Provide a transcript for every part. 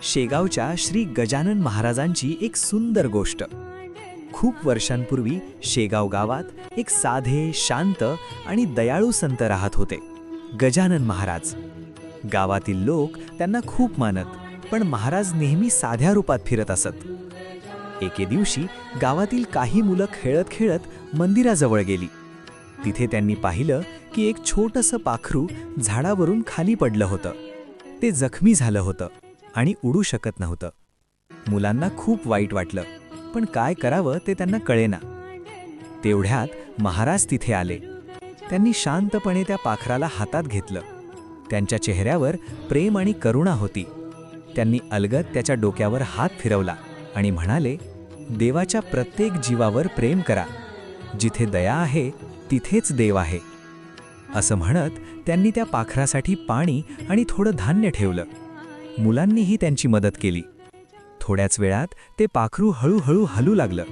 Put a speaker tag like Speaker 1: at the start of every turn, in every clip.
Speaker 1: शेगावच्या श्री गजानन महाराजांची एक सुंदर गोष्ट। खूप वर्षांपूर्वी शेगाव गावात एक साधे, शांत आणि दयाळू संत राहत होते, गजानन महाराज। गावातील लोक त्यांना खूप मानत, पण महाराज नेहमी साध्या रूपात फिरत असत। एके दिवशी गावातील काही मुलं खेळत खेळत मंदिराजवळ गेली। तिथे त्यांनी पाहिलं की एक छोटंसं पाखरू झाडावरून खाली पडलं होतं। ते जखमी झालं होतं आणि उडू शकत नव्हतं। मुलांना खूप वाईट वाटलं, पण काय करावं ते त्यांना कळेना। तेवढ्यात महाराज तिथे आले। त्यांनी शांतपणे त्या पाखराला हातात घेतलं। त्यांच्या चेहऱ्यावर प्रेम आणि करुणा होती। त्यांनी अलगद त्याच्या डोक्यावर हात फिरवला आणि म्हणाले, देवाच्या प्रत्येक जीवावर प्रेम करा। जिथे दया आहे तिथेच देव आहे। असं म्हणत त्यांनी त्या पाखरासाठी पाणी आणि थोडं धान्य ठेवलं। मुलांनीही त्यांची मदत केली। थोड्याच वेळात ते पाखरू हळूहळू हलू लागलं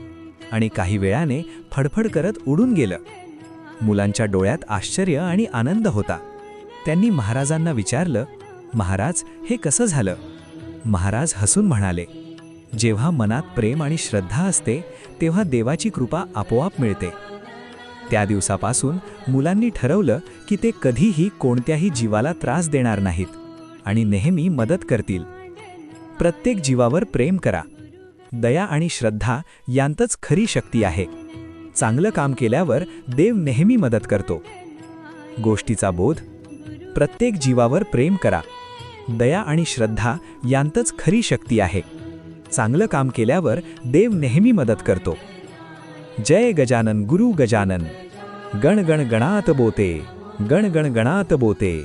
Speaker 1: आणि काही वेळाने फडफड करत उडून गेलं। मुलांच्या डोळ्यात आश्चर्य आणि आनंद होता। त्यांनी महाराजांना विचारलं, महाराज, हे कसं झालं? महाराज हसून म्हणाले, जेव्हा मनात प्रेम आणि श्रद्धा असते तेव्हा देवाची कृपा आपोआप मिळते। त्या दिवसापासून मुलांनी ठरवलं की ते कधीही कोणत्याही जीवाला त्रास देणार नाहीत आणि नेहमी मदत करतील। प्रत्येक जीवावर प्रेम करा। दया आणि श्रद्धा यांतच खरी शक्ती आहे। चांगलं काम केल्यावर देव नेहमी मदत करतो। गोष्टीचा बोध: प्रत्येक जीवावर प्रेम करा। दया आणि श्रद्धा यांतच खरी शक्ती आहे। चांगलं काम केल्यावर देव नेहमी मदत करतो। जय गजानन गुरु गजानन। गण गण गणात बोते, गण गण गणात बोते।